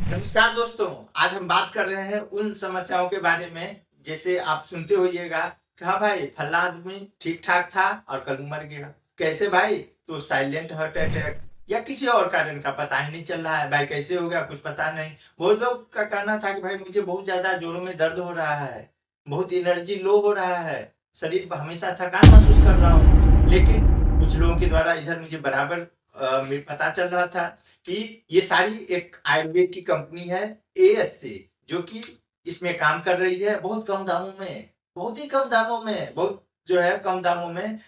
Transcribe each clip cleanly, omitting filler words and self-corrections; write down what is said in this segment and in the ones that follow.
नमस्कार दोस्तों, आज हम बात कर रहे हैं उन समस्याओं के बारे में जैसे आप सुनते होइएगा कि हाँ भाई फला आदमी ठीक-ठाक था और कल मर गया। कैसे भाई? तो साइलेंट हार्ट अटैक या किसी और कारण का पता ही नहीं चल रहा है। भाई कैसे हो गया कुछ पता नहीं। बहुत लोग का कहना था कि भाई मुझे बहुत ज़्यादा जोड़ों में दर्द हो रहा है, बहुत एनर्जी लो हो रहा है, शरीर पर हमेशा थकान महसूस कर रहा हूँ। लेकिन कुछ लोगों के द्वारा इधर मुझे बराबर में पता चल रहा था कि ये सारी एक आयुर्वेद की कंपनी है एएससी जो कि इसमें काम कर रही है बहुत कम दामों में, बहुत ही कम दामों में, बहुत जो है कम दामों में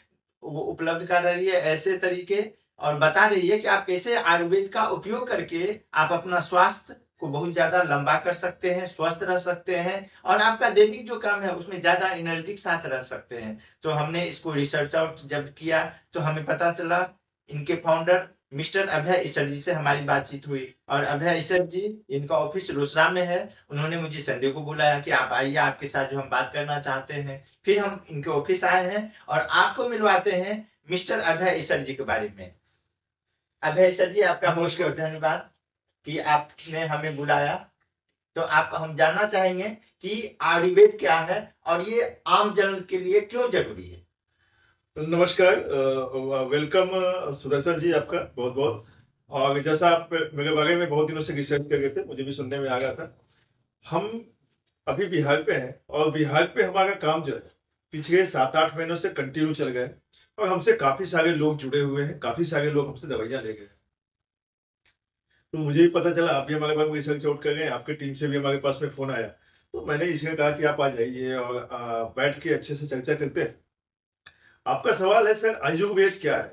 वो उपलब्ध कर रही है ऐसे तरीके और बता रही है कि आप कैसे आयुर्वेद का उपयोग करके आप अपना स्वास्थ्य को बहुत ज़्यादा लंबा कर सकते हैं, स्वस्थ रह सकते हैं और आपका दैनिक जो काम है उसमें ज़्यादा एनर्जी के साथ रह सकते हैं। तो हमने इसको रिसर्च आउट जब किया तो हमें पता चला इनके फाउंडर मिस्टर अभय ईसर जी से हमारी बातचीत हुई और अभय ईसर जी इनका ऑफिस रोसड़ा में है। उन्होंने मुझे संडे को बुलाया कि आप आइए आपके साथ जो हम बात करना चाहते हैं। फिर हम इनके ऑफिस आए हैं और आपको मिलवाते हैं मिस्टर अभय ईसर जी के बारे में। अभय ईसर जी आपका बहुत बहुत नमस्कार। धन्यवाद कि आपने हमें बुलाया। तो आप हम जानना चाहेंगे कि आयुर्वेद क्या है और ये आम जन के लिए क्यों जरूरी है। नमस्कार, वेलकम सुदर्शन जी, आपका बहुत-बहुत। और जैसा आप मेरे बारे में बहुत दिनों से रिसर्च कर रहे थे, मुझे भी सुनने में आ रहा था। हम अभी बिहार पे हैं और बिहार पे हमारा काम जो है, पिछले 7-8 महीनों से कंटिन्यू चल रहा है और हमसे काफ़ी सारे लोग जुड़े हुए हैं, काफ़ी सारे लोग हमसे दवाइयाँ ले गए हैं। तो मुझे भी पता चला आप भी हमारे बारे में रिसर्च आउट कर रहे हैं, आपकी टीम से भी हमारे पास में फ़ोन आया। तो मैंने इसलिए कहा कि आप आ जाइए और बैठ के अच्छे से चर्चा करते हैं। आपका सवाल है सर, आयुर्वेद क्या है?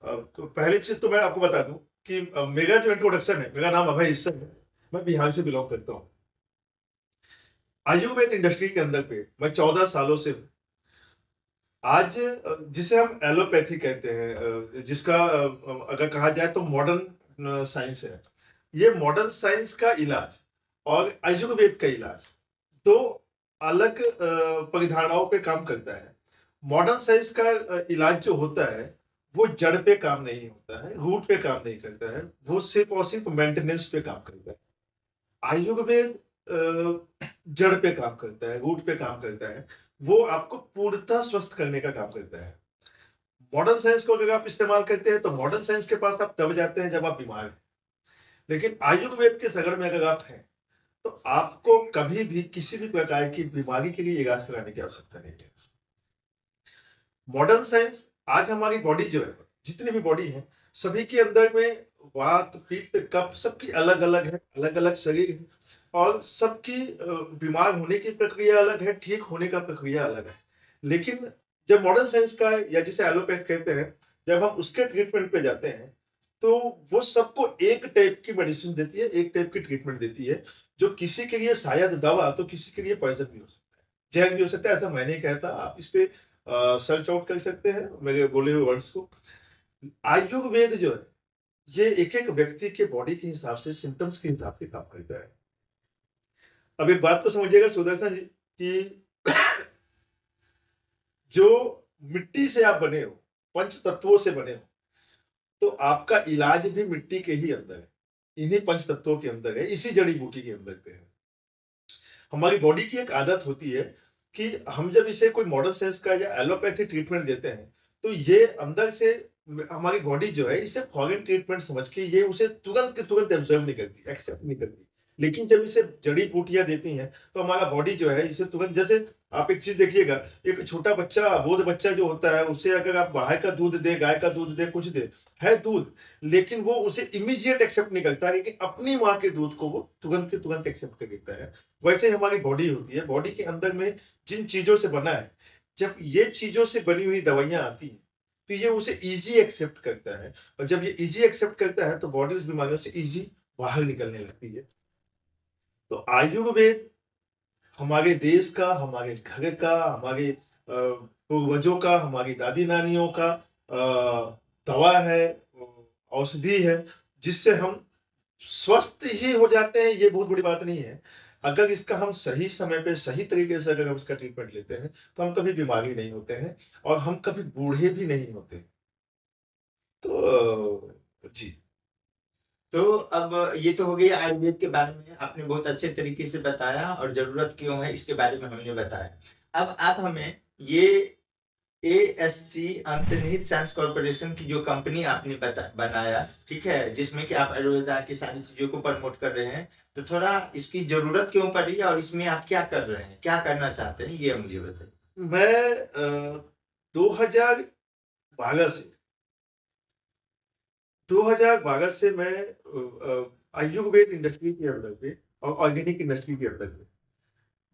तो पहली चीज़ तो मैं आपको बता दूँ कि मेरा जो इंट्रोडक्शन है, मेरा नाम अभय ईश्वर है, मैं बिहार से बिलॉन्ग करता हूँ। आयुर्वेद इंडस्ट्री के अंदर पे मैं 14 सालों से हूँ। आज जिसे हम एलोपैथी कहते हैं, जिसका अगर कहा जाए तो मॉडर्न साइंस है। ये मॉडर्न साइंस का इलाज और आयुर्वेद का इलाज 2 अलग परिधारणाओं पे काम करता है। मॉडर्न साइंस का इलाज जो होता है, वो जड़ पे काम नहीं होता है, रूट पे काम नहीं करता है, वो सिर्फ़ और सिर्फ़ मेंटेनेंस पे काम करता है। आयुर्वेद जड़ पे काम करता है, रूट पे काम करता है, वो आपको पूर्णतः स्वस्थ करने का काम करता है। मॉडर्न साइंस को अगर आप इस्तेमाल करते हैं, तो मॉडर्न साइंस के पास आप तब जाते हैं जब आप बीमार हैं। लेकिन आयुर्वेद के शरण में अगर आप हैं, तो आपको कभी भी किसी भी प्रकार की बीमारी के लिए इलाज कराने की आवश्यकता नहीं है। मॉडर्न साइंस आज हमारी बॉडी जो है, जितनी भी बॉडी है, सभी के अंदर में वात, पित्त, कफ सबकी अलग-अलग है, अलग-अलग शरीर है और सबकी बीमार होने की प्रक्रिया अलग है, ठीक होने का प्रक्रिया अलग है। लेकिन जब मॉडर्न साइंस का या जिसे एलोपैथ कहते हैं, जब हम उसके ट्रीटमेंट पे जाते हैं, तो वो सबको एक टाइप की मेडिसिन देती है, एक टाइप की ट्रीटमेंट देती है, जो किसी के लिए शायद दवा तो किसी के लिए पॉइज़न भी हो सकता है। जहर भी हो सकता है, ऐसा मैं नहीं कहता। आप इस पे सर्च आउट कर सकते हैं मेरे बोले हुए वर्ड्स को। आयुर्वेद जो है, ये एक-एक व्यक्ति के बॉडी के हिसाब से, सिम्पटम्स के हिसाब से काम करता है। अब एक बात को समझिएगा सुदर्शन जी कि जो मिट्टी से आप बने हो, पंच तत्वों से बने हो, तो आपका इलाज भी मिट्टी के ही अंदर है। इन्हीं पंच तत्वों के अंदर है, इसी जड़ी-बूटी के अंदर पे है। हमारी बॉडी की एक आदत होती है कि हम जब इसे कोई मॉडर्न साइंस का या एलोपैथी ट्रीटमेंट देते हैं, तो ये अंदर से हमारी बॉडी जो है इसे फॉरेन ट्रीटमेंट समझ के ये उसे तुरंत के तुरंत एब्ज़ॉर्ब नहीं करती, एक्सेप्ट नहीं करती। लेकिन जब इसे जड़ी-बूटियाँ देती हैं, तो हमारा बॉडी जो है इसे तुरंत जैसे आप एक चीज़ देखिएगा, एक छोटा बच्चा, अबोध बच्चा जो होता है, उसे अगर आप बाहर का दूध दें, गाय का दूध दें, कुछ दें, है दूध, लेकिन वो उसे इमीडिएट एक्सेप्ट नहीं करता, लेकिन अपनी माँ के दूध को वो तुरंत के तुरंत एक्सेप्ट कर लेता है। वैसे ही हमारी बॉडी होती है, बॉडी के अंदर में जिन चीज़ों से बना है, जब ये चीज़ों से बनी हुई दवाइयाँ आती हैं, तो ये उसे ईज़ी एक्सेप्ट करता है और जब ये ईज़ी एक्सेप्ट करता है, तो बॉडी उस बीमारियों से ईज़ी बाहर निकलने लगती है। तो आयुर्वेद हमारे देश का, हमारे घर का, हमारे पूर्वजों का, हमारी दादी-नानियों का दवा है, औषधि है, जिससे हम स्वस्थ ही हो जाते हैं, ये बहुत बड़ी बात नहीं है। अगर इसका हम सही समय पे, सही तरीके से अगर हम इसका ट्रीटमेंट लेते हैं, तो हम कभी बीमार ही नहीं होते हैं और हम कभी बूढ़े भी नहीं होते। तो जी। तो अब ये तो हो गई आयुर्वेद के बारे में, आपने बहुत अच्छे तरीके से बताया और ज़रूरत क्यों है इसके बारे में हमने बताया। अब आप हमें ये एएससी अंतर्निहित साइंस कॉर्पोरेशन की जो कंपनी आपने बनाया, ठीक है, जिसमें कि आप आयुर्वेदा की सारी चीज़ों को प्रमोट कर रहे हैं, तो थोड़ा इसकी ज़रूरत क्यों पड़ी और इसमें आप क्या कर रहे हैं? क्या करना चाहते हैं? ये मुझे बताइए। मैं 2012 से 2012 से मैं आयुर्वेद इंडस्ट्री के अंदर पे और ऑर्गेनिक इंडस्ट्री के अंदर पे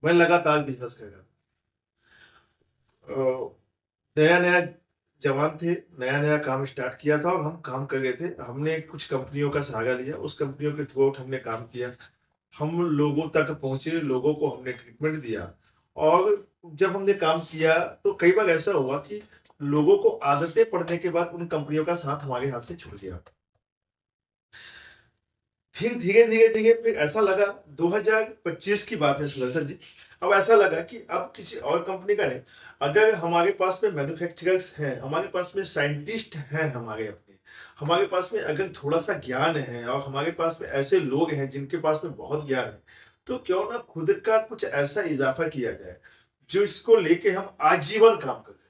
मैं लगातार बिजनेस कर रहा था। नया नया जवान थे, नया नया काम स्टार्ट किया था और हम काम कर रहे थे। हमने कुछ कंपनियों का सहारा लिया, उस कंपनियों के थ्रू आउट हमने काम किया। हम लोगों तक पहुंचे, लोगों को हमने ट्रीटमेंट दिया और जब हमने काम किया तो कई बार ऐसा हुआ कि लोगों को आदतें पड़ने के बाद उन कंपनियों का साथ हमारे हाथ से छूट गया। फिर धीरे-धीरे फिर ऐसा लगा, 2025 की बात है सुदर्शन जी। अब ऐसा लगा कि अब किसी और कंपनी का नहीं, अगर हमारे पास में मैन्युफैक्चरर्स हैं, हमारे पास में साइंटिस्ट हैं हमारे अपने, हमारे पास में अगर थोड़ा-सा ज्ञान है और हमारे पास में ऐसे लोग हैं जिनके पास में बहुत ज्ञान है, तो क्यों ना खुद का कुछ ऐसा इज़ाफ़ा किया जाए, जो इसको लेके हम आजीवन काम कर सकें,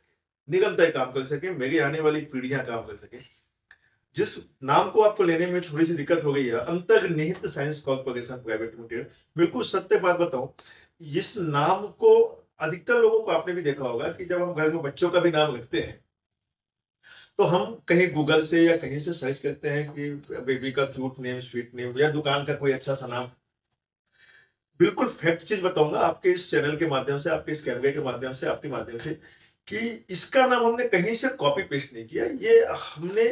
निरंतर काम कर सकें, मेरी आने वाली पीढ़ियाँ काम कर सकें। जिस नाम को आपको लेने में थोड़ी-सी दिक्कत हो गई है, अंतर्निहित साइंस कॉर्पोरेशन प्राइवेट लिमिटेड। बिल्कुल सत्य बात बताऊँ, इस नाम को अधिकतर लोगों को आपने भी देखा होगा कि जब हम घर में बच्चों का भी नाम रखते हैं, तो हम कहीं गूगल से या कहीं से सर्च करते हैं कि बेबी का क्यूट नेम, स्वीट नेम या दुकान का कोई अच्छा-सा नाम। बिल्कुल फैक्ट चीज़ बताऊँगा आपके इस चैनल के माध्यम से, आपके इस कैमरे के माध्यम से, आपके माध्यम से कि इसका नाम हमने कहीं से कॉपी पेस्ट नहीं किया। ये हमने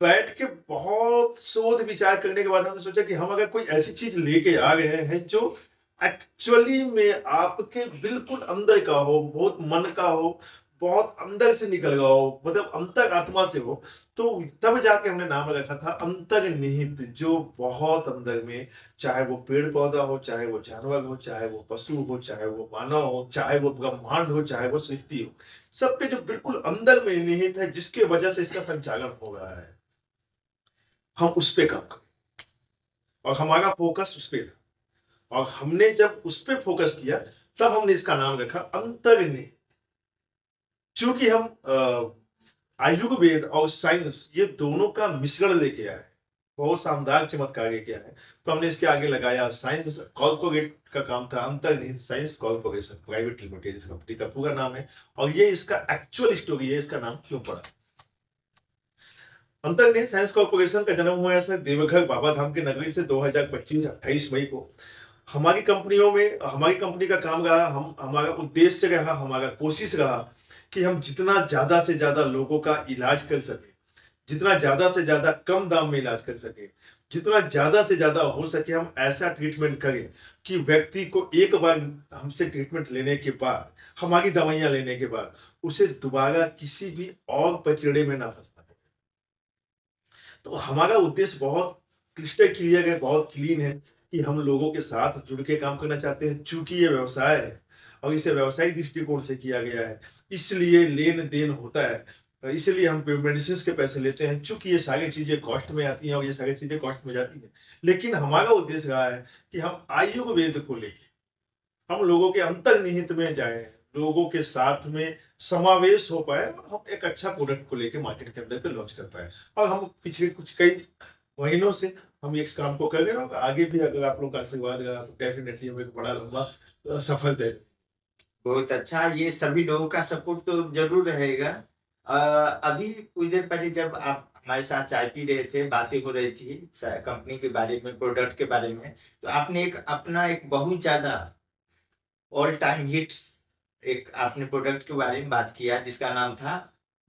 बैठ के बहुत शोध विचार करने के बाद हमने सोचा कि हम अगर कोई ऐसी चीज लेके आ गए हैं जो एक्चुअली में आपके बिल्कुल अंदर का हो, बहुत मन का हो, बहुत अंदर से निकल गया हो, मतलब अंतर आत्मा से हो, तो तब जाके हमने नाम रखा था अंतर्निहित, जो बहुत अंदर में, चाहे वो पेड़ पौधा हो, चाहे वो जानवर हो, चाहे वो पशु हो, चाहे वो मानव हो, चाहे वो ब्रह्मांड हो, चाहे वो सृष्टि हो, सबके जो बिल्कुल अंदर में निहित है, जिसके वजह से इसका संचालन हो रहा है, हम उस पे काम करें और हमारा फोकस उस पे था और हमने जब उस पे फोकस किया तब हमने इसका नाम रखा अंतर्निहित। चूंकि हम आयुर्वेद और साइंस ये दोनों का मिश्रण लेके आए, बहुत शानदार चमत्कार किया है, तो हमने इसके आगे लगाया साइंस कॉर्पोरेट का काम था, अंतर्निहित साइंस कॉर्पोरेशन प्राइवेट लिमिटेड इस कंपनी का पूरा नाम है और ये इसका एक्चुअल स्टोरी है, इसका नाम क्यों पड़ा। अंतर्निहित साइंस कॉर्पोरेशन का जन्म हुआ है देवघर बाबा धाम की नगरी से 2025 28 मई को। हमारी कंपनियों में हमारी कंपनी का काम रहा, हम हमारा उद्देश्य रहा, हमारा कोशिश रहा कि हम जितना ज्यादा से ज्यादा लोगों का इलाज कर सके, जितना ज्यादा से ज्यादा कम दाम में इलाज कर सके, जितना ज्यादा से ज्यादा हो सके हम ऐसा ट्रीटमेंट करें कि व्यक्ति को एक बार हमसे ट्रीटमेंट लेने के बाद, हमारी दवाइयां लेने के बाद उसे दोबारा किसी भी और पचड़े में ना फंसना पड़े। तो हमारा उद्देश्य बहुत क्रिस्टल क्लियर है, बहुत क्लीन है कि हम लोगों के साथ जुड़ के काम करना चाहते हैं। चूंकि ये व्यवसाय है और इसे व्यावसायिक दृष्टिकोण से किया गया है, इसलिए लेन देन होता है, इसलिए हम मेडिसिन के पैसे लेते हैं। चूंकि ये सारी चीजें कॉस्ट में आती हैं और ये सारी चीजें कॉस्ट में जाती हैं, लेकिन हमारा उद्देश्य रहा है कि हम आयुर्वेद को लेके हम लोगों के अंतर्निहित में जाएं, लोगों के साथ में समावेश हो पाए और हम एक अच्छा प्रोडक्ट को लेके मार्केट के अंदर पे लॉन्च कर पाए। और हम पिछले कुछ कई महीनों से हम इस काम को कर रहे हैं और आगे भी अगर आप लोग का आशीर्वाद रहा तो डेफिनेटली हम एक बड़ा लंबा सफल दे। बहुत अच्छा, ये सभी लोगों का सपोर्ट तो ज़रूर रहेगा। अभी कुछ देर पहले जब आप हमारे साथ चाय पी रहे थे, बातें हो रही थी कंपनी के बारे में, प्रोडक्ट के बारे में, तो आपने एक अपना एक बहुत ज़्यादा ऑल टाइम हिट्स एक आपने प्रोडक्ट के बारे में बात किया जिसका नाम था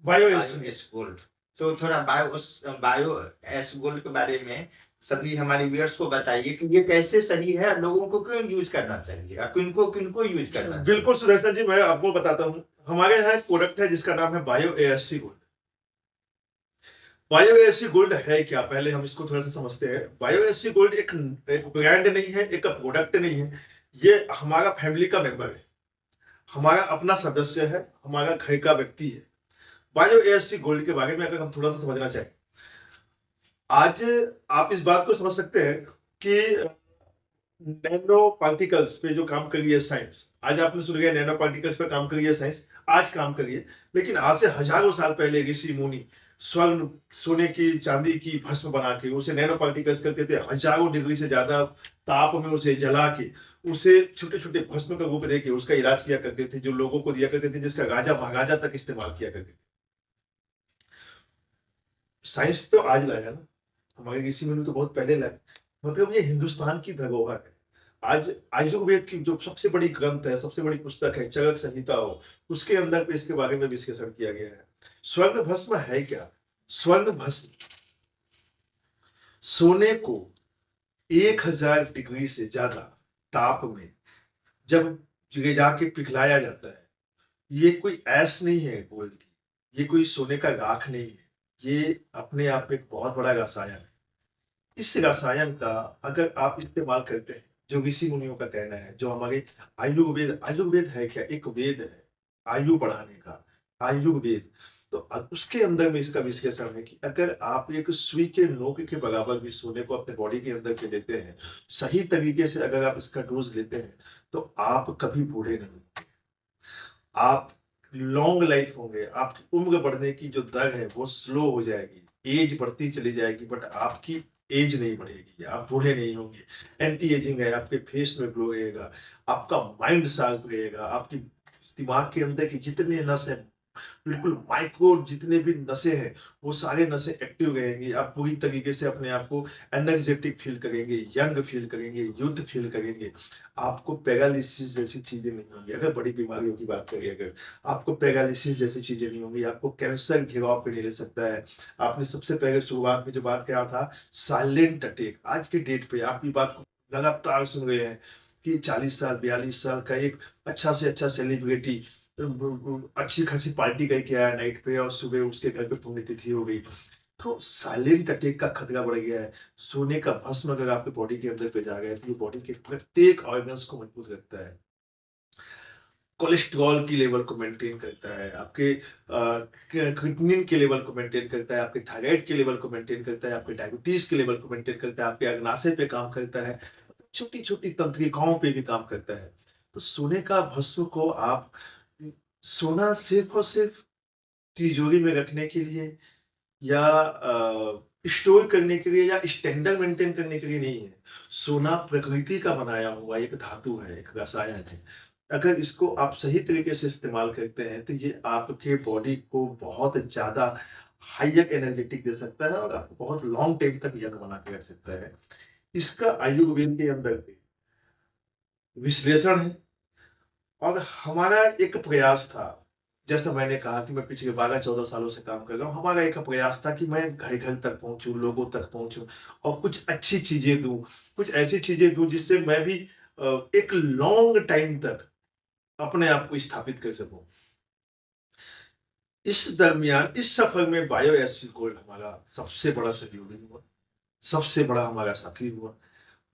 बायो बायो एस गोल्ड। तो थोड़ा बायो एस गोल्ड के बारे में सभी हमारे व्यूअर्स को बताइए कि ये कैसे सही है और लोगों को क्यों यूज करना चाहिए और किनको किनको यूज करना चाहिए। बिल्कुल सुदर्शन जी, मैं आपको बताता हूँ। हमारे यहाँ एक प्रोडक्ट है जिसका नाम है bio ASC gold. Bio ASC gold है क्या, पहले हम इसको थोड़ा सा समझते हैं। बायो एएससी गोल्ड एक ब्रांड नहीं है, एक प्रोडक्ट नहीं है, ये हमारा फैमिली का मेंबर है, हमारा अपना सदस्य है, हमारा घर का व्यक्ति है। बायो एएससी गोल्ड के बारे में अगर हम थोड़ा सा समझना चाहें, आज आप इस बात को समझ सकते हैं कि नैनो पार्टिकल्स पे जो काम कर रही है साइंस, आज आपने सुन लिया नैनो पार्टिकल्स पे काम कर रही है साइंस, आज काम कर रही है, लेकिन आज से हजारों साल पहले ऋषि मुनि स्वर्ण, सोने की, चांदी की भस्म बना के उसे नैनो पार्टिकल्स करते थे, हजारों डिग्री से ज्यादा ताप में उसे जला के उसे छोटे छोटे भस्म का रूप दे के उसका इलाज किया करते थे, जो लोगों को दिया करते थे, जिसका राजा महाराजा तक इस्तेमाल किया करते थे। साइंस तो आज लाया ना, हमारे ऋषि मुनि तो बहुत पहले लाए। मतलब ये हिंदुस्तान की धरोहर है। आज आयुर्वेद की जो सबसे बड़ी ग्रंथ है, सबसे बड़ी पुस्तक है, चरक संहिता हो, उसके अंदर पे इसके बारे में विश्लेषण किया गया है। स्वर्ण भस्म है क्या? स्वर्ण भस्म सोने को 1000 डिग्री से ज्यादा ताप में जब ले जाके पिघलाया जाता है, ये कोई ऐश नहीं है गोल्ड की, ये कोई सोने का राख नहीं है, ये अपने आप में एक बहुत बड़ा रसायन है। इस रसायन का अगर आप इस्तेमाल करते हैं, जो ऋषि मुनियों का कहना है, जो हमारे आयुर्वेद, आयुर्वेद है क्या? एक वेद है आयु बढ़ाने का, आयुर्वेद। तो उसके अंदर में इसका विश्लेषण है कि अगर आप एक सुई के नोक के बराबर भी सोने को अपने बॉडी के अंदर के देते हैं, सही तरीके से अगर आप इसका डोज लेते हैं, तो आप कभी बूढ़े नहीं होंगे, आप लॉन्ग लाइफ होंगे, आपकी उम्र बढ़ने की जो दर है वो स्लो हो जाएगी, एज बढ़ती चली जाएगी, बट आपकी एज नहीं बढ़ेगी, आप बूढ़े नहीं होंगे। एंटी एजिंग है, आपके फेस में ग्लो रहेगा, आपका माइंड शार्प रहेगा, आपकी दिमाग के अंदर की जितने नस है, बिल्कुल माइक्रो जितने भी नसें हैं, वो सारे नसें एक्टिव रहेंगी। आप पूरी तरीके से अपने आप को एनर्जेटिक फील करेंगे, यंग फील करेंगे, यूथ फील करेंगे। आपको पैरालिसिस जैसी चीजें नहीं होंगी। अगर बड़ी बीमारियों की बात करें, अगर आपको पैरालिसिस जैसी चीजें नहीं होंगी, आपको कैंसर घेराव पे नहीं ले सकता है। आपने सबसे पहले शुरुआत में जो बात कहा था, साइलेंट अटैक, आज के डेट पे आप ये बात को लगातार सुन रहे हैं कि 40 साल 42 साल का एक अच्छा से अच्छा सेलिब्रिटी अच्छी खासी पार्टी करके आया नाइट पे और सुबह उसके घर पे पुण्यतिथि हो गई। तो साइलेंट अटैक का खतरा बढ़ गया है। सोने का भस्म अगर आपके बॉडी के अंदर पे जा गया है, तो ये बॉडी के प्रत्येक ऑर्गन्स को मजबूत रखता है। कोलेस्ट्रॉल की लेवल को मेंटेन करता है, आपके क्रिएटिनिन के लेवल को मेंटेन करता है, आपके थायराइड के लेवल को मेंटेन करता है, आपके डायबिटीज के लेवल को मेंटेन करता है, आपके अग्नाशय पे काम करता है, छोटी छोटी तंत्रिकाओं पे भी काम करता है। तो सोने का भस्म को आप, सोना सिर्फ और सिर्फ तिजोरी में रखने के लिए या स्टोर करने के लिए या स्टैंडर्ड मेंटेन करने के लिए नहीं है। सोना प्रकृति का बनाया हुआ एक धातु है, एक रसायन है। अगर इसको आप सही तरीके से इस्तेमाल करते हैं, तो ये आपके बॉडी को बहुत ज़्यादा हाईएक एनर्जेटिक दे सकता है और आपको बहुत लॉन्ग टाइम तक यंग बना के रख सकता है। इसका आयुर्वेद के अंदर भी विश्लेषण है और हमारा एक प्रयास था, जैसा मैंने कहा कि मैं पिछले 12-14 सालों से काम कर रहा हूँ। हमारा एक प्रयास था कि मैं घर-घर तक पहुँचूँ, लोगों तक पहुँचूँ और कुछ अच्छी चीज़ें दूँ, कुछ ऐसी चीज़ें दूँ जिससे मैं भी एक लॉन्ग टाइम तक अपने आप को स्थापित कर सकूँ। इस दरमियान, इस सफर में बायोएसिड गोल्ड हमारा सबसे बड़ा सहयोगी हुआ, सबसे बड़ा हमारा साथी हुआ।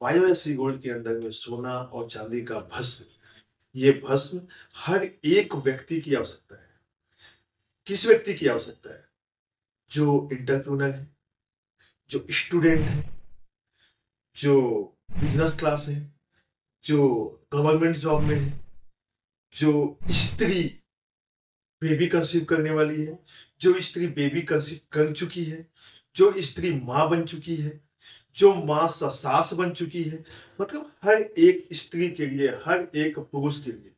बायोएसिड गोल्ड के अंदर में सोना और चांदी का भस्म, ये भस्म हर एक व्यक्ति की आवश्यकता है। किस व्यक्ति की आवश्यकता है? जो एंटरप्रेन्योर है, जो स्टूडेंट है, जो बिजनेस क्लास है, जो गवर्नमेंट जॉब में है, जो स्त्री बेबी कंसीव करने वाली है, जो स्त्री बेबी कंसीव कर चुकी है, जो स्त्री माँ बन चुकी है, जो माँ सास बन चुकी है। मतलब हर एक स्त्री के लिए, हर एक पुरुष के लिए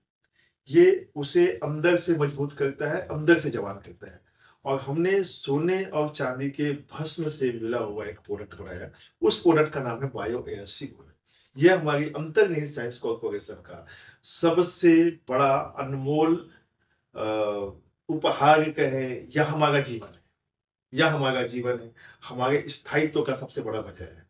ये उसे अंदर से मजबूत करता है, अंदर से जवान करता है। और हमने सोने और चांदी के भस्म से मिला हुआ एक प्रोडक्ट बनाया। उस प्रोडक्ट का नाम है बायो एनर्जी गोल्ड। ये हमारी अंतर्निहित साइंस कॉर्पोरेशन का सबसे बड़ा अनमोल अ, उपहार कहें, या हमारा जीवन है, या हमारा जीवन है, हमारे स्थायित्व का सबसे बड़ा वजह है।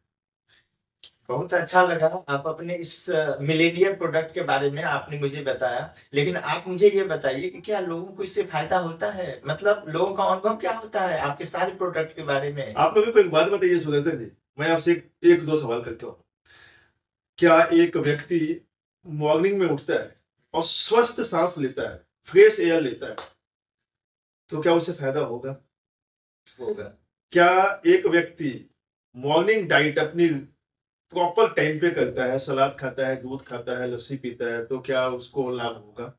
बहुत अच्छा लगा आप अपने इस मिलेनियर प्रोडक्ट के बारे में आपने मुझे बताया। लेकिन आप मुझे ये बताइए कि क्या लोगों को इससे फ़ायदा होता है? मतलब लोगों का अनुभव क्या होता है आपके सारे प्रोडक्ट के बारे में? आप लोगों को एक बात बताइए सुदर्शन जी, मैं आपसे एक दो सवाल करता हूँ। क्या एक व्यक्ति मॉर्निंग में उठता है और स्वस्थ सांस लेता है, फ्रेश एयर लेता है, तो क्या उसे फायदा होगा? होगा। क्या एक व्यक्ति मॉर्निंग डाइट अपनी प्रॉपर टाइम पे करता है, सलाद खाता है, दूध खाता है, लस्सी पीता है, तो क्या उसको लाभ होगा?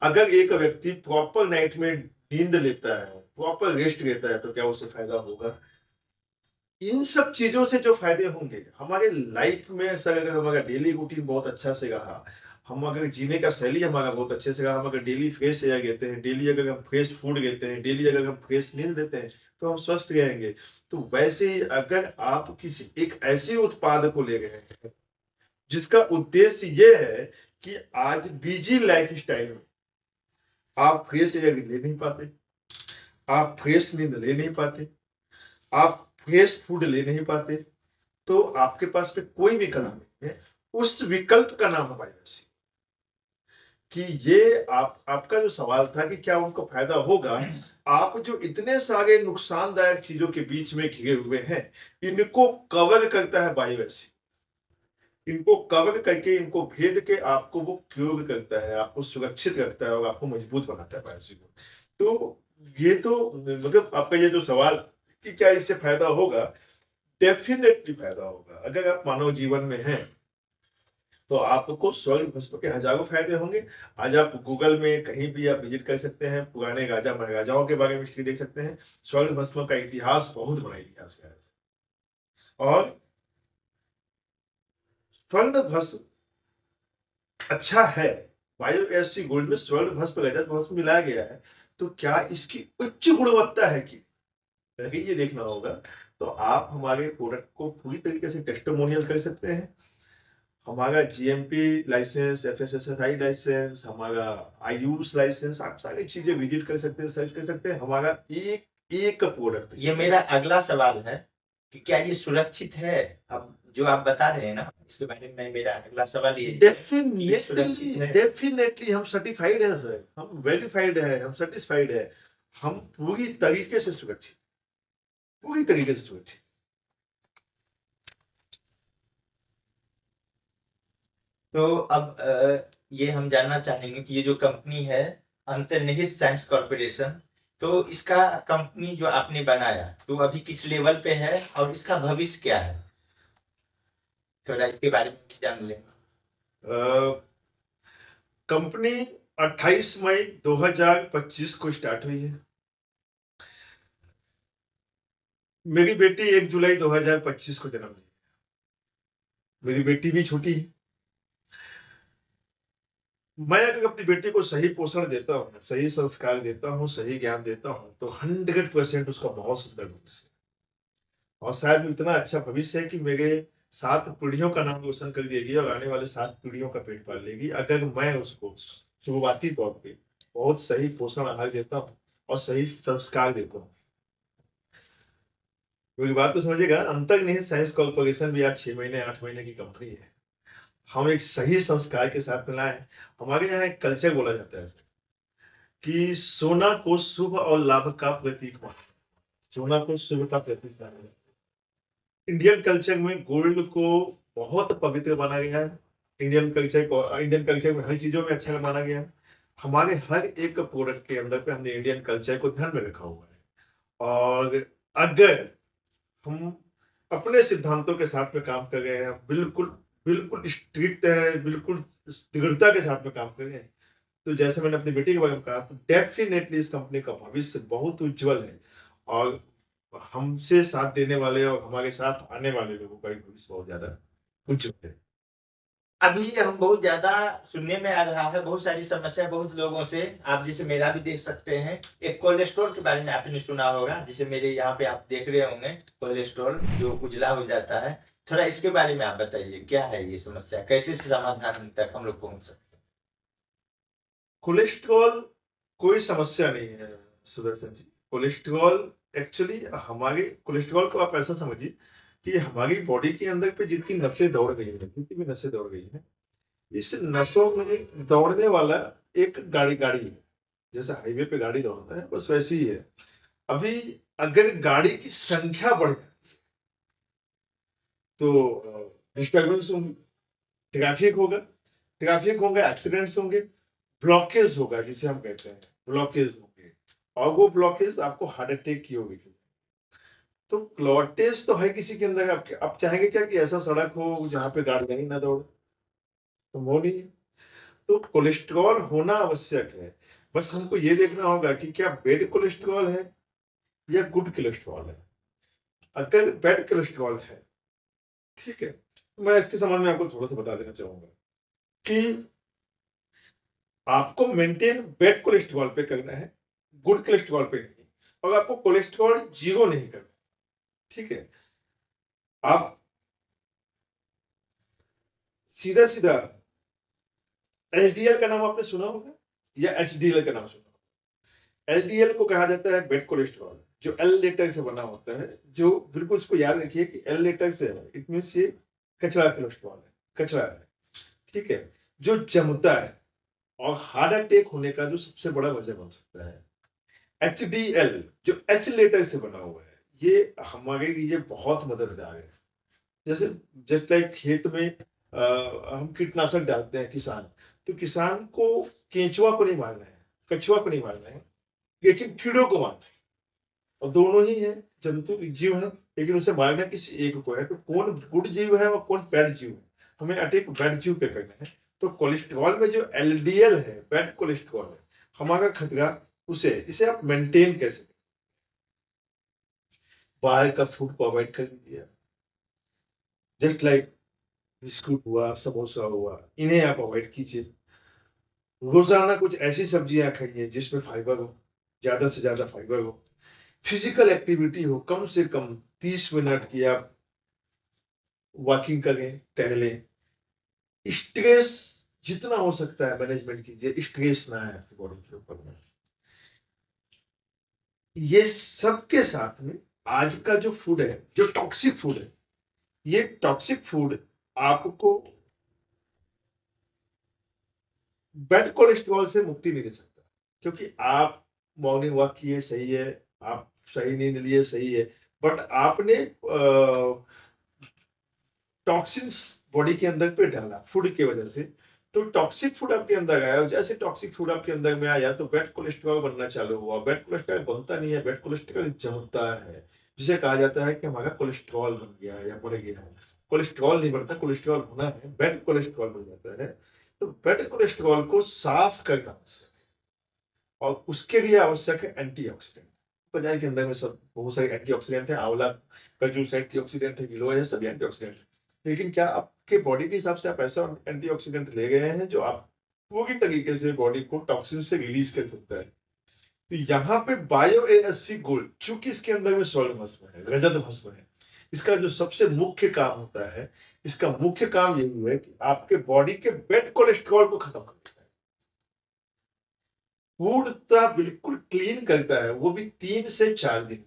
अगर एक व्यक्ति प्रॉपर नाइट में नींद लेता है, प्रॉपर रेस्ट लेता है, तो क्या उसे फायदा होगा? इन सब चीजों से जो फायदे होंगे हमारे लाइफ में, सर अगर हमारा डेली रूटीन बहुत अच्छा से रहा, हम अगर जीने का शैली हमारा बहुत अच्छे से रहा, हम अगर डेली फ्रेश एयर लेते हैं, डेली अगर हम फ्रेश फूड लेते हैं, डेली अगर हम फ्रेश नींद लेते हैं, तो हम स्वस्थ रहेंगे। तो वैसे ही अगर आप किसी एक ऐसे उत्पाद को ले रहे हैं जिसका उद्देश्य ये है कि आज बिजी लाइफ स्टाइल में आप फ्रेश एयर ले नहीं पाते, आप फ्रेश नींद ले नहीं पाते, आप फ्रेश फूड ले नहीं पाते, तो आपके पास में कोई विकल्प नहीं है। उस विकल्प का नाम है बायोएनर्जी। कि ये आपका जो सवाल था कि क्या उनको फायदा होगा, आप जो इतने सारे नुकसानदायक चीजों के बीच में घिरे हुए हैं, इनको कवर करता है बायोएनर्जी। इनको कवर करके, इनको भेद के आपको वो क्योर करता है, आपको सुरक्षित रखता है और आपको मजबूत बनाता है बायोएनर्जी को। तो ये तो मतलब आपका ये जो सवाल कि क्या इससे फायदा होगा, डेफिनेटली फायदा होगा। अगर आप मानव जीवन में हैं तो आपको स्वर्ण भस्म के हजारों फायदे होंगे। आज आप गूगल में कहीं भी आप विजिट कर सकते हैं, पुराने राजा महाराजाओं के बारे में हिस्ट्री देख सकते हैं। स्वर्ण भस्म का इतिहास बहुत बड़ा इतिहास है। और स्वर्ण भस्म अच्छा है, बायोएससी गोल्ड में स्वर्ण भस्म रजत भस्म मिलाया गया है, तो क्या इसकी उच्च गुणवत्ता है कि अगर ये देखना होगा, तो आप हमारे प्रोडक्ट को पूरी तरीके से टेस्टिमोनियल कर सकते हैं। हमारा जीएमपी लाइसेंस, एफएसएसआई लाइसेंस, हमारा आयुष लाइसेंस, आप सारी चीजें विजिट कर सकते हैं, सर्च कर सकते हैं। हमारा एक एक प्रोडक्ट। ये मेरा अगला सवाल है कि क्या ये सुरक्षित है? अब जो आप बता रहे हैं ना, इसके बारे में मेरा अगला सवाल ये डेफिनेटली डेफिनेटली हम सर्टिफाइड है सर, हम वेरीफाइड है, हम सेटिस्फाइड है, हम पूरी तरीके से सुरक्षित, पूरी तरीके से सुरक्षित। तो अब ये हम जानना चाहेंगे कि ये जो कंपनी है अंतर्निहित साइंस कॉर्पोरेशन, तो इसका कंपनी जो आपने बनाया तो अभी किस लेवल पे है और इसका भविष्य क्या है? थोड़ा इसके बारे में जान लें। कंपनी 28 मई 2025 को स्टार्ट हुई है। मेरी बेटी 1 जुलाई 2025 को जन्म ली। मेरी बेटी भी छोटी है। मैं अगर अपनी बेटी को सही पोषण देता हूँ, सही संस्कार देता हूँ, सही ज्ञान देता हूँ, तो 100% उसका बहुत सुंदर भविष्य है। और शायद इतना अच्छा भविष्य है कि मेरे 7 पीढ़ियों का नाम रोशन कर देगी और आने वाले 7 पीढ़ियों का पेट पाल लेगी, अगर मैं उसको शुरुआती तौर पे बहुत सही पोषण आहार देता हूँ और सही संस्कार देता हूँ। मेरी बात को समझिएगा, अंतर्निहित साइंस कॉर्पोरेशन भी आज 6 महीने 8 महीने की कंपनी है। हम एक सही संस्कार के साथ में लाए। हमारे यहाँ एक कल्चर बोला जाता है कि सोना को शुभ और लाभ का प्रतीक माना, सोना को शुभ का प्रतीक माना। इंडियन कल्चर में गोल्ड को बहुत पवित्र माना गया है। इंडियन कल्चर में हर चीजों में अच्छा माना गया है। हमारे हर एक प्रोडक्ट के अंदर पे हमने इंडियन कल्चर को ध्यान में रखा हुआ है। और अगर हम अपने सिद्धांतों के साथ में काम कर रहे हैं, बिल्कुल बिल्कुल स्ट्रिक्ट है, बिल्कुल दृढ़ता के साथ में काम कर रहे हैं, तो जैसे मैंने अपनी बेटी के बारे में कहा, तो डेफिनेटली इस कंपनी का भविष्य बहुत उज्जवल है। और हमसे साथ देने वाले और हमारे साथ आने वाले लोगों का भी भविष्य बहुत ज्यादा उज्जवल है। अभी हम बहुत ज्यादा सुनने में आ रहा है, बहुत सारी समस्या बहुत लोगों से, आप जैसे मेरा भी देख सकते हैं। एक कोलेस्ट्रॉल के बारे में आपने सुना होगा, जैसे मेरे यहाँ पे आप देख रहे होंगे कोलेस्ट्रॉल जो उजला हो जाता है। थोड़ा इसके बारे में आप बताइए, क्या है ये समस्या, कैसे समाधान तक हम लोग पहुंच सकते हैं? कोलेस्ट्रॉल कोई समस्या नहीं है सुदर्शन जी। कोलेस्ट्रॉल एक्चुअली हमारे कोलेस्ट्रॉल को आप ऐसा समझिए कि हमारी बॉडी के अंदर पे जितनी नसें दौड़ गई है, जितनी भी नसें दौड़ गई हैं, इस नसों में दौड़ने वाला एक गाड़ी है। जैसे हाईवे पे गाड़ी दौड़ता है, बस वैसे ही है। अभी अगर गाड़ी की संख्या बढ़ जाए तो डिस्टर्बेंस होंगी, ट्रैफिक होगा, एक्सीडेंट्स होंगे, ब्लॉकेज होगा, जिसे हम कहते हैं ब्लॉकेज होंगे। और वो ब्लॉकेज आपको हार्ट अटैक की होगी। तो क्लॉटेज तो है किसी के अंदर, आप चाहेंगे क्या कि ऐसा सड़क हो जहाँ पे गाड़ी नहीं ना दौड़े? तो वो नहीं है। तो कोलेस्ट्रॉल होना आवश्यक है। बस हमको ये देखना होगा कि क्या बैड कोलेस्ट्रॉल है या गुड कोलेस्ट्रॉल है। अगर बैड कोलेस्ट्रॉल है, ठीक है, तो मैं इसके संबंध में आपको थोड़ा-सा बता देना चाहूँगा कि आपको मेंटेन बैड कोलेस्ट्रॉल पे करना है, गुड कोलेस्ट्रॉल पे नहीं। और आपको कोलेस्ट्रॉल 0 नहीं करना, ठीक है? आप सीधा-सीधा एचडीएल का नाम आपने सुना होगा या एचडीएल का नाम सुना होगा? एलडीएल को कहा जाता है बैड कोलेस्ट्रॉल, जो एल लेटर से बना होता है, जो बिल्कुल इसको याद रखिए कि एल लेटर से है, इट मीन्स ये कचरा कोलेस्ट्रॉल है, कचरा है, ठीक है? जो जमता है और हार्ट अटैक होने का जो सबसे बड़ा वजह बन सकता है। एचडीएल जो एच लेटर से बना हुआ है, ये हमारे लिए बहुत मददगार है। जैसे जस्ट लाइक खेत में हम कीटनाशक डालते हैं किसान, तो किसान को केंचुआ को नहीं मारना है, कछुआ को नहीं मारना है, लेकिन कीड़ों को मारना है। और दोनों ही है, जंतु जीव है, लेकिन उसे मारना किसी एक को है। तो कौन गुड जीव है और कौन बैड जीव है, हमें अटैक बैड जीव पे करना है। तो कोलेस्ट्रॉल में जो एलडीएल है, बैड कोलेस्ट्रॉल है, हमारा खतरा उसे, इसे आप मेंटेन कैसे, बाहर का फूड को अवॉइड कर दीजिए। जस्ट लाइक बिस्कुट हुआ, समोसा हुआ, इन्हें आप अवॉइड कीजिए। रोजाना कुछ ऐसी सब्जियां खाइए जिसमें फाइबर हो, ज्यादा से ज्यादा फाइबर हो। फिजिकल एक्टिविटी हो, कम से कम 30 मिनट की आप वॉकिंग करें, टहलें। स्ट्रेस जितना हो सकता है मैनेजमेंट कीजिए, स्ट्रेस ना है आपकी बॉडी के ऊपर में। ये सबके साथ में आज का जो फूड है, जो टॉक्सिक फूड है, ये टॉक्सिक फूड आपको बैड कोलेस्ट्रॉल से मुक्ति नहीं दे सकता। क्योंकि आप मॉर्निंग वॉक किए सही है, आप सही नींद लिए सही है, बट आपने टॉक्सिन्स बॉडी के अंदर पे डाला फूड की वजह से। तो टॉक्सिक फूड आपके अंदर आया, और जैसे टॉक्सिक फूड आपके अंदर में आया तो बैड कोलेस्ट्रॉल बनना चालू हुआ। बैड कोलेस्ट्रॉल बनता नहीं है, बैड कोलेस्ट्रॉल जमता है, जिसे कहा जाता है कि हमारा कोलेस्ट्रॉल बन गया है या बढ़ गया है। कोलेस्ट्रॉल नहीं बढ़ता, कोलेस्ट्रॉल होना है, बैड कोलेस्ट्रॉल बन जाता है। तो बैड कोलेस्ट्रॉल को साफ करना आवश्यक है, और उसके लिए आवश्यक है एंटीऑक्सीडेंट। बाजार के अंदर में सब बहुत सारे एंटीऑक्सीडेंट है, आंवला का जूस एंटीऑक्सीडेंट है, गिलोय है, सभी एंटीऑक्सीडेंट है। लेकिन क्या आपके बॉडी के हिसाब से आप ऐसा एंटीऑक्सीडेंट ले गए हैं जो आप पूरी तरीके से बॉडी को टॉक्सिन से रिलीज कर सकता है? तो यहाँ पे बायो एएससी गोल्ड, चूंकि इसके अंदर में स्वर्ण भस्म है, रजत भस्म है, इसका जो सबसे मुख्य काम होता है, इसका मुख्य काम यही है कि आपके बॉडी के बैड कोलेस्ट्रॉल को खत्म कर देता है, पूर्णतः बिल्कुल क्लीन करता है, वो भी 3 से 4 दिन।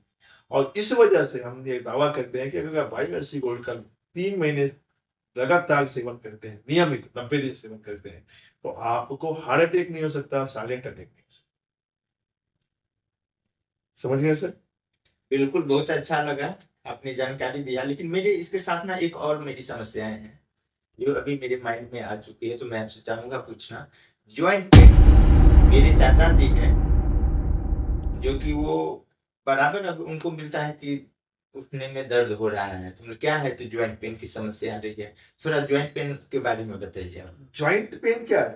और इस वजह से हम ये दावा करते हैं कि अगर आप बायो एएससी गोल्ड का 3 महीने लगातार सेवन करते हैं, नियमित 90 दिन सेवन करते हैं, तो आपको हार्ट अटैक नहीं हो सकता, साइलेंट अटैक नहीं हो सकता। समझ गए सर? बिल्कुल, बहुत अच्छा लगा आपने जानकारी दिया, लेकिन मेरे इसके साथ ना एक और मेरी समस्याएँ हैं, जो अभी मेरे माइंड में आ चुकी है, तो मैं आपसे चाहूँगा पूछना। जॉइंट पेन, मेरे चाचा जी हैं, जो कि वो बराबर अब उनको मिलता है कि उठने में दर्द हो रहा है, तो क्या है तो जॉइंट पेन की समस्या आ रही है? थोड़ा जॉइंट पेन के बारे में बताइए आप। जॉइंट पेन क्या है?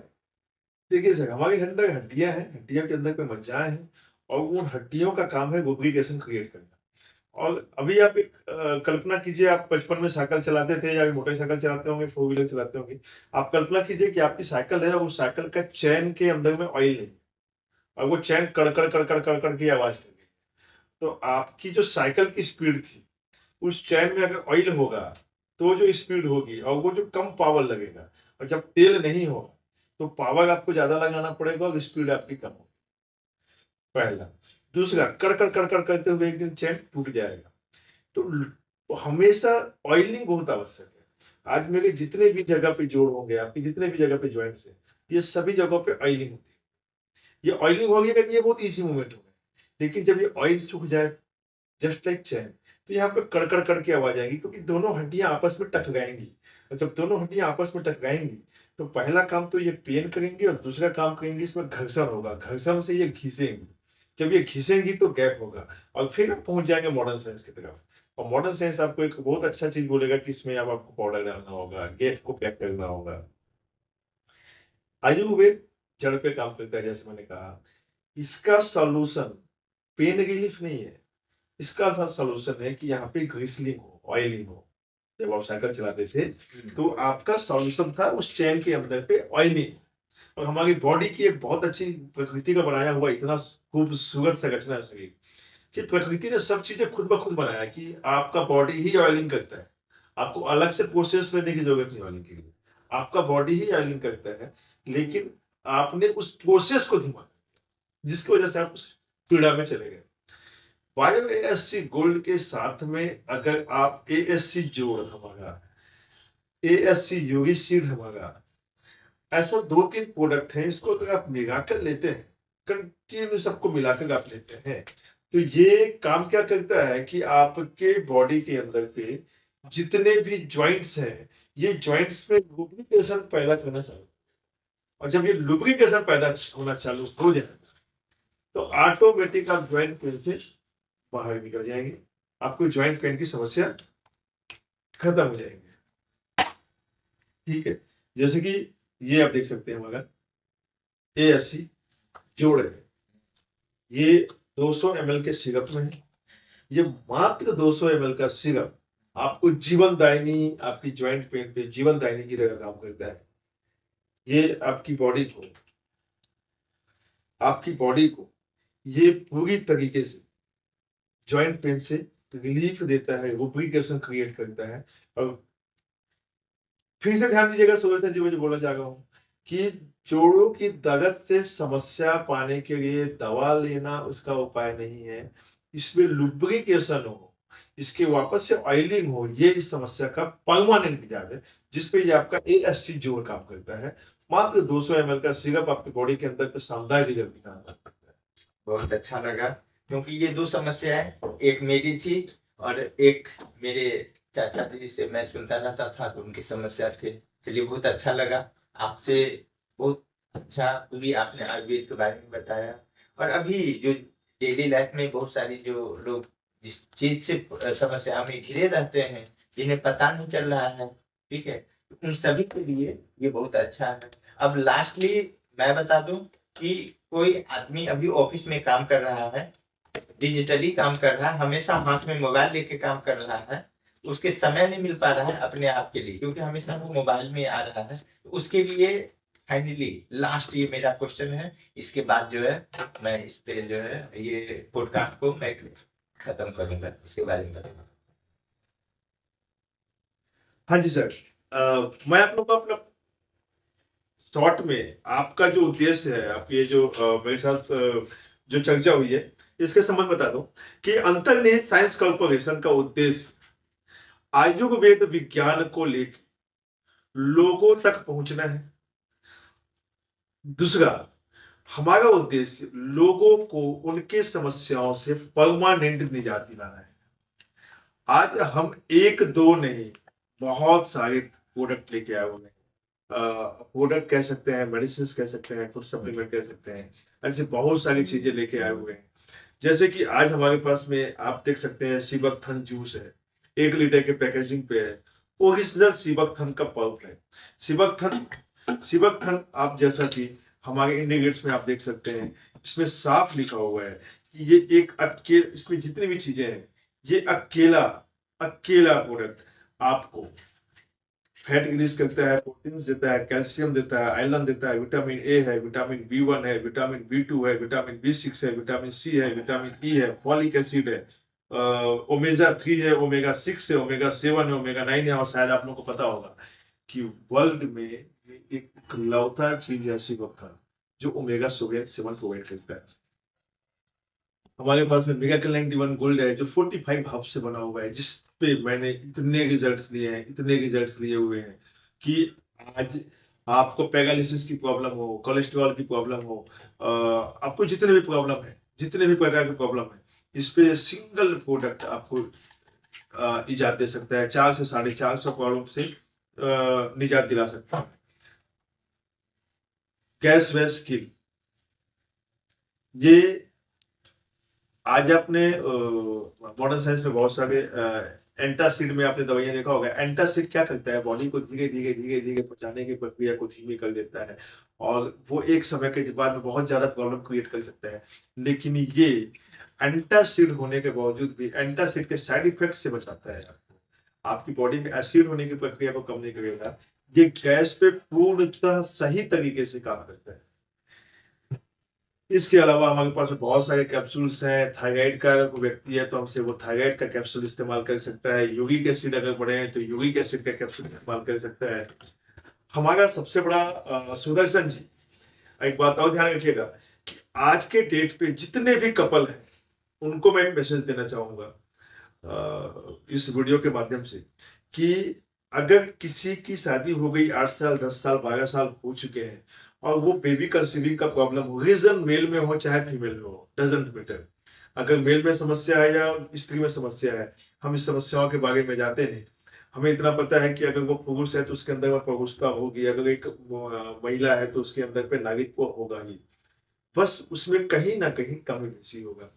देखिए सर, हमारे अंदर हड्डियां हैं, हड्डियों के अंदर पे मज्जाएं हैं, और उन हड्डियों का काम है लुब्रिकेशन क्रिएट करना। और अभी आप एक कल्पना कीजिए, आप बचपन में साइकिल चलाते थे या मोटरसाइकिल चलाते होंगे, फोर व्हीलर चलाते होंगे। आप कल्पना कीजिए कि आपकी साइकिल है और उस साइकिल का चैन के अंदर में ऑयल नहीं, और वो चैन कड़कड़ कड़कड़ कड़कड़ की आवाज कर रही है। तो आपकी जो साइकिल की स्पीड थी, उस चैन में अगर ऑयल होगा तो जो स्पीड होगी, और वो जो कम पावर लगेगा। और जब तेल नहीं होगा तो पावर आपको ज्यादा लगाना पड़ेगा और स्पीड आपकी कम होगी, पहला। दूसरा, कड़कड़ कड़कड़ करते हुए एक दिन चैन टूट जाएगा। तो हमेशा ऑयलिंग बहुत आवश्यक है। आज मेरे जितने भी जगह पे जोड़ होंगे, आपकी जितने भी जगह पे ज्वाइंट्स है, ये सभी जगहों पे ऑयलिंग होती है। ये ऑयलिंग होगी कि ये बहुत इजी मूवमेंट होगा, लेकिन जब ये ऑयल सूख जाए, जस्ट लाइक चैन, तो यहाँ पे कड़कड़ कड़ की आवाज आएगी, क्योंकि दोनों हड्डियां आपस में टकराएंगी। और जब दोनों हड्डियां आपस में टकराएंगी, तो पहला काम तो ये पेन करेंगी, और दूसरा काम करेंगे, इसमें घर्षण होगा, घर्षण से ये घिसेंगी। जब ये घिसेंगी तो गैप होगा, और फिर आप पहुंच जाएंगे मॉडर्न साइंस की तरफ। और मॉडर्न साइंस आपको एक बहुत अच्छा चीज बोलेगा कि इसमें अब आपको पाउडर डालना होगा, गेट को पैक करना होगा। आयुर्वेद जड़ पे काम करता है, जैसे मैंने कहा। इसका सॉल्यूशन पेन रिलीफ नहीं है, इसका सॉल्यूशन है कि यहाँ पे ग्रीसलिंग हो, ऑयलिंग हो। जब आप साइकिल चलाते थे तो आपका सॉल्यूशन था उस चैन के अंदर पे ऑयलिंग। और हमारी बॉडी की एक बहुत अच्छी प्रकृति का बनाया हुआ इतना खूबसूरत संरचना है शरीर कि प्रकृति ने सब चीजें खुद ब खुद बनाया कि आपका बॉडी ही ऑयलिंग करता है। आपको अलग से प्रोसेस लेने की जरूरत नहीं ऑयलिंग के लिए, आपका बॉडी ही ऑयलिंग करता है। लेकिन आपने उस प्रोसेस को धीमा, जिसकी वजह से आप उस पीड़ा में चले गए। बायो एएससी गोल्ड के साथ में अगर आप एएससी जोड़ हमारा, एएससी यूरिसीड हमारा, ऐसा 2-3 प्रोडक्ट है, इसको अगर आप मिलाकर लेते हैं, कंटिन्यू सबको मिलाकर आप लेते हैं, तो ये काम क्या करता है कि आपके बॉडी के अंदर पे जितने भी जॉइंट्स हैं, ये जॉइंट्स में लुब्रिकेशन पैदा करना चालू। और जब ये लुब्रिकेशन पैदा होना चालू हो जाए तो ऑटोमेटिक आप जॉइंट पेन से बाहर निकल जाएंगे, आपको जॉइंट पेन की समस्या खत्म हो जाएगी। ठीक है, जैसे कि ये आप देख सकते हैं हमारा एएससी जोड़ है, ये 200 ml के सिरप में है। ये मात्र 200 ml का सिरप आपको जीवनदायिनी, आपकी जॉइंट पेन पे जीवनदायिनी की तरह काम करता है। ये आपकी बॉडी को ये पूरी तरीके से जॉइंट पेन से रिलीफ देता है, लुब्रिकेशन क्रिएट करता है। और फिर से ध्यान दीजिएगा, सुबह से जो बोलना चाह रहा हूँ कि जोड़ों की दर्द से समस्या पाने के लिए दवा लेना उसका उपाय नहीं है, इसमें लुब्रिकेशन हो, इसके वापस से ऑयलिंग हो, ये इस समस्या का परमानेंट इलाज है, जिसपे ये आपका एएससी जोड़ काम करता है। मात्र 200 ml का सिरप आपकी बॉडी के अंदर पे शानदार रिजल्ट दिखाना सकता है। बहुत अच्छा लगा, क्योंकि ये 2 समस्याएं, एक मेरी थी और एक मेरे चाचा जी से मैं सुनता रहता था, तो उनकी समस्या थी। चलिए, बहुत अच्छा लगा आपसे, बहुत अच्छा भी आपने आयुर्वेद के बारे में बताया। और अभी जो डेली लाइफ में बहुत सारी जो लोग जिस चीज से समस्या में घिरे रहते हैं, जिन्हें पता नहीं चल रहा है, ठीक है, तो उन सभी के लिए ये बहुत अच्छा है। अब लास्टली मैं बता दूं कि कोई आदमी अभी ऑफिस में काम कर रहा है, डिजिटली काम कर रहा है, हमेशा हाथ में मोबाइल लेके काम कर रहा है, उसके समय नहीं मिल पा रहा है अपने आप के लिए, क्योंकि हमेशा वो मोबाइल में आ रहा है। तो उसके लिए फाइनली लास्ट ये मेरा क्वेश्चन है, इसके बाद जो है मैं इस पे जो है ये पॉडकास्ट को मैं खत्म करूंगा, इसके बारे में बताऊंगा। हाँ जी सर, मैं आप लोग को अपना शॉर्ट में आपका जो उद्देश्य है, आप ये जो मेरे साथ जो चर्चा हुई है, इसके संबंध बता दूं कि अंतर्निहित साइंस कॉर्पोरेशन का उद्देश्य आयुर्वेद विज्ञान को लेकर लोगों तक पहुंचना है। दूसरा, हमारा उद्देश्य लोगों को उनके समस्याओं से परमानेंट निजात दिलाना है। आज हम एक दो नहीं, बहुत सारे प्रोडक्ट लेके आए हुए हैं। प्रोडक्ट कह सकते हैं, मेडिसिन कह सकते हैं, फूड सप्लीमेंट कह सकते हैं, ऐसे बहुत सारी चीजें लेके आए हुए हैं। जैसे कि आज हमारे पास में आप देख सकते हैं सीबकथन जूस है, 1 लीटर के पैकेजिंग पे है, ओरिजिनल सीबकथन का पल्प है। सीबकथन आप जैसा कि हमारे इंडिकेट्स में आप देख सकते हैं, इसमें साफ लिखा हुआ है कि ये इसमें जितनी भी चीजें हैं, ये अकेला प्रोडक्ट आपको फैट रिलीज करता है, प्रोटीन्स देता है, कैल्शियम देता है, आयरन देता है, विटामिन ए है, विटामिन बी1 है, विटामिन बी2 है, विटामिन बी6 है, विटामिन सी है, विटामिन ई है, फॉलिक एसिड है, ओमेगा 3 है, ओमेगा 6 है, ओमेगा 7 है, ओमेगा 9 है। और शायद आप लोगों को पता होगा कि वर्ल्ड में ये एक लौता चीज ऐसी वक्त जो ओमेगा 7 प्रोवाइड करता है। हमारे पास में मिराकल 91 गोल्ड है जो 45 हब से बना हुआ है, जिस पे मैंने इतने रिजल्ट्स लिए हुए हैं कि आज आपको पैरालिसिस की प्रॉब्लम हो, कोलेस्ट्रॉल की प्रॉब्लम हो, आपको जितने भी प्रॉब्लम है, जितने भी प्रकार की प्रॉब्लम है, इस पे सिंगल प्रोडक्ट आपको इजाद दे सकता है। 400 से 450 प्रॉब्लम से निजात दिला सकता है। गैस वैस की ये आज आपने मॉडर्न साइंस में बहुत सारे एंटासिड में आपने दवाइयां देखा होगा। एंटासिड क्या करता है, बॉडी को धीरे धीरे धीरे धीरे पचाने की प्रक्रिया को धीमी कर देता है, और वो एक समय के बाद में बहुत ज्यादा प्रॉब्लम क्रिएट कर सकता है। लेकिन ये एंटासिड होने के बावजूद भी एंटासिड के साइड इफेक्ट से बचाता है आपको। आपकी बॉडी में एसिड होने की प्रक्रिया को कम नहीं करेगा, ये गैस पे पूर्णतः सही तरीके से काम करता है। इसके अलावा हमारे पास बहुत सारे कैप्सूल्स हैं। थायराइड का अगर कोई व्यक्ति है तो हमसे वो थायराइड का कैप्सूल इस्तेमाल कर सकता है। यूरिक एसिड अगर बढ़े हैं तो यूरिक एसिड का कैप्सूल इस्तेमाल कर सकता है। हमारा सबसे बड़ा सुदर्शन जी, एक बात और ध्यान रखिएगा कि आज के डेट पे जितने भी कपल हैं उनको मैं मैसेज देना चाहूंगा इस वीडियो के माध्यम से कि अगर किसी की शादी हो गई 8 साल 10 साल 12 साल हो चुके हैं और वो बेबी कंसीविंग का प्रॉब्लम हो, रीजन मेल में हो चाहे फीमेल में हो, डजंट मैटर। अगर मेल में समस्या है या स्त्री में समस्या है, हम इस समस्याओं के बारे में जानते नहीं। हमें इतना पता है कि अगर वो पुरुष है तो उसके अंदर में प्रभुष्टता होगी, अगर एक महिला है तो उसके अंदर पे नागरिकत्व होगा ही, बस उसमें कहीं ना कहीं कमी बेसी होगा।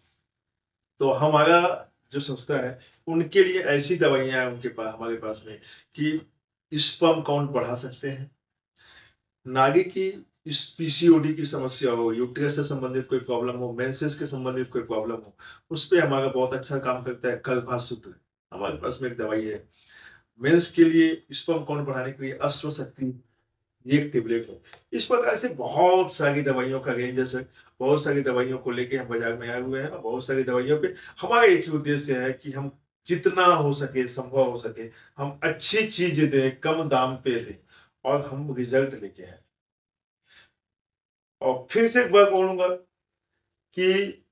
तो हमारा जो संस्था है उनके लिए ऐसी दवाइयां हैं उनके पास, हमारे पास में, कि स्पर्म काउंट बढ़ा सकते हैं। नारी की इस पीसीओडी की समस्या हो, यूट्रस से संबंधित कोई प्रॉब्लम हो, मेंसेस के संबंधित कोई प्रॉब्लम हो, उस पे हमारा बहुत अच्छा काम करता है कल्पासूत्र। हमारे पास में एक दवाई है। मेंस के लिए स्पर्म काउंट बढ़ाने के लिए अश्वशक्ति, ये एक टेबलेट है। इस प्रकार से बहुत सारी दवाइयों का रेंज है। बहुत सारी दवाइयों को लेके हम बाजार में आए हुए हैं, और बहुत सारी दवाइयों पे हमारा एक ही उद्देश्य है कि हम जितना हो सके, संभव हो सके, हम अच्छी चीज दें, कम दाम पे दें, और हम रिजल्ट लेके आए। और फिर से एक बात बोलूंगा कि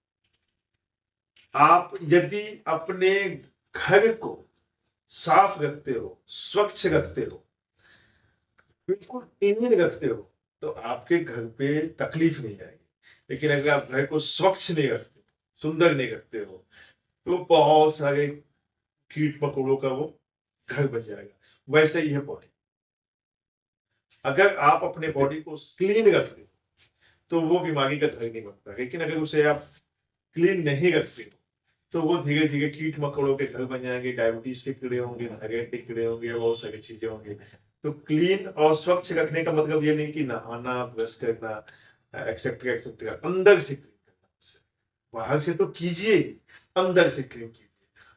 आप यदि अपने घर को साफ रखते हो, स्वच्छ रखते हो, बिल्कुल क्लीन रखते हो, तो आपके घर पे तकलीफ नहीं आएगी। लेकिन अगर आप घर को स्वच्छ नहीं रखते, सुंदर नहीं रखते हो, तो बहुत सारे कीट मकोड़ों का वो घर बन जाएगा। वैसे ही है बॉडी। अगर आप अपने बॉडी को क्लीन रखते हो तो वो बीमारी का घर नहीं बनता। लेकिन अगर उसे आप क्लीन नहीं रखते हो तो वो धीरे धीरे कीट मकोड़ों के घर बन जाएंगे, डायबिटीज के कीड़े होंगे, थायराइड के कीड़े होंगे, बहुत सारी चीजें होंगी। तो क्लीन और स्वच्छ रखने का मतलब ये नहीं कि नहाना, ब्रश करना, एक्सेट्रा एक्सेट्रा, अंदर से क्लीन करना। बाहर से तो कीजिए, अंदर से क्लीन कीजिए।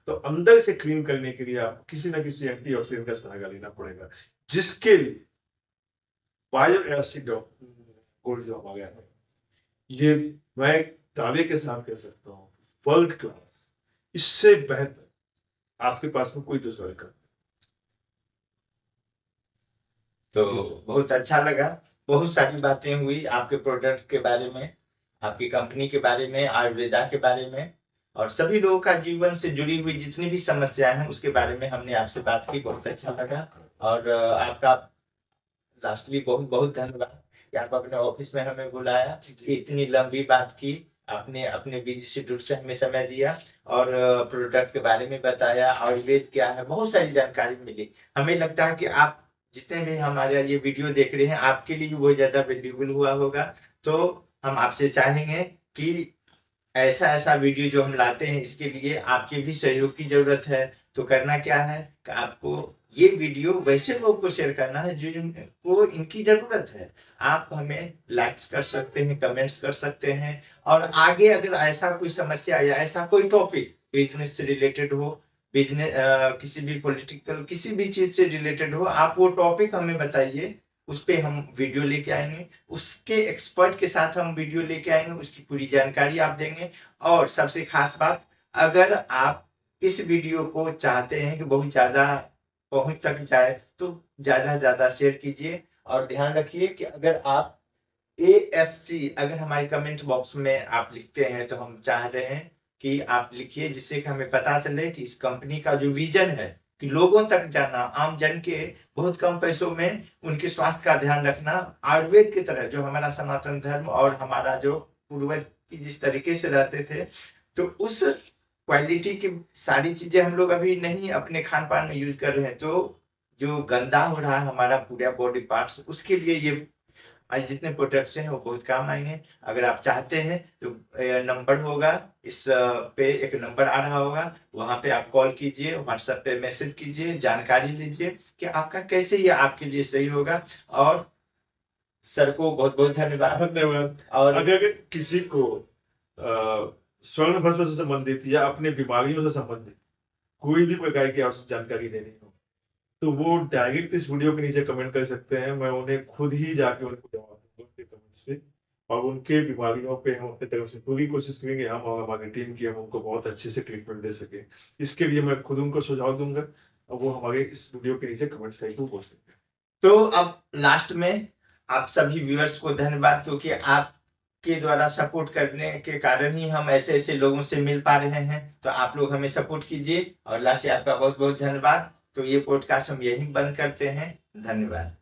तो अंदर से क्लीन करने के लिए आप किसी ना किसी एंटीऑक्सीडेंट का सहारा लेना पड़ेगा, जिसके लिए बायो एसिड गोल्ड जो हमारे यहाँ है, ये मैं दावे के साथ कह सकता हूँ वर्ल्ड क्लास। इससे बेहतर आपके पास में कोई दूसरा विकल्प तो बहुत अच्छा लगा। बहुत सारी बातें हुई आपके प्रोडक्ट के बारे में, आपकी कंपनी के बारे में, आयुर्वेदा के बारे में, और सभी लोगों का जीवन से जुड़ी हुई जितनी भी समस्याएं हैं उसके बारे में हमने आपसे बात की। बहुत अच्छा लगा। और आपका लास्टली बहुत बहुत धन्यवाद कि आप अपने ऑफिस में हमें बुलाया, कि इतनी लंबी बात की, आपने अपने बिजी शेड्यूल से हमें समय दिया, और प्रोडक्ट के बारे में बताया, आयुर्वेद क्या है, बहुत सारी जानकारी मिली। हमें लगता है कि आप जितने भी हमारा ये वीडियो देख रहे हैं आपके लिए भी बहुत ज्यादा वैल्यूबल हुआ होगा। तो हम आपसे चाहेंगे कि ऐसा ऐसा वीडियो जो हम लाते हैं इसके लिए आपके भी सहयोग की जरूरत है। तो करना क्या है कि आपको ये वीडियो वैसे लोग को शेयर करना है जिनको इनकी जरूरत है। आप हमें लाइक्स कर सकते हैं, कमेंट्स कर सकते हैं, और आगे अगर ऐसा कोई समस्या या ऐसा कोई टॉपिक बिजनेस से रिलेटेड हो, बिजनेस किसी भी पॉलिटिकल किसी भी चीज से रिलेटेड हो, आप वो टॉपिक हमें बताइए, उस पे हम वीडियो लेके आएंगे, उसके एक्सपर्ट के साथ हम वीडियो लेके आएंगे, उसकी पूरी जानकारी आप देंगे। और सबसे खास बात, अगर आप इस वीडियो को चाहते हैं कि बहुत ज्यादा पहुंच तक जाए तो ज्यादा से ज्यादा शेयर कीजिए। और ध्यान रखिए कि अगर आप ASC अगर हमारे कमेंट बॉक्स में आप लिखते हैं तो हम चाह रहे हैं कि आप लिखिए, जिससे कि हमें पता चले कि इस कंपनी का जो विजन है कि लोगों तक जाना, आम जन के बहुत कम पैसों में उनके स्वास्थ्य का ध्यान रखना, आयुर्वेद की तरह जो हमारा सनातन धर्म और हमारा जो पूर्वज की जिस तरीके से रहते थे, तो उस क्वालिटी की सारी चीजें हम लोग अभी नहीं अपने खान पान में यूज कर रहे हैं। तो जो गंदा हो रहा है हमारा पूरा बॉडी पार्ट्स, उसके लिए ये और जितने प्रोडक्ट्स हैं वो बहुत काम आएंगे। अगर आप चाहते हैं तो नंबर होगा, इस पे एक नंबर आ रहा होगा, वहां पे आप कॉल कीजिए, व्हाट्सएप पे मैसेज कीजिए, जानकारी लीजिए कि आपका कैसे ये आपके लिए सही होगा। और सर को बहुत बहुत धन्यवाद। धन्यवाद। और अगर किसी को स्वर्ण भस्म से संबंधित या अपने बीमारियों से संबंधित कोई भी प्रकार की आवश्यक जानकारी लेनी हो, तो वो डायरेक्ट इस वीडियो के नीचे कमेंट कर सकते हैं। मैं उन्हें खुद ही जाके उनको जवाब दूंगा उनके कमेंट्स पे, और उनके बीमारियों पे हम अपनी तरफ से पूरी कोशिश करेंगे, हम और हमारी टीम की, हम उनको बहुत अच्छे से ट्रीटमेंट दे सके। इसके लिए मैं खुद उनको सुझाव दूंगा और वो हमारे इस वीडियो के नीचे कमेंट सेक्शन में बोल सकते हैं। तो अब लास्ट में आप सभी व्यूअर्स को धन्यवाद, क्योंकि आपके द्वारा सपोर्ट करने के कारण ही हम ऐसे ऐसे लोगों से मिल पा रहे हैं। तो आप लोग हमें सपोर्ट कीजिए, और लास्ट आपका बहुत बहुत धन्यवाद। तो ये पॉडकास्ट हम यहीं बंद करते हैं। धन्यवाद।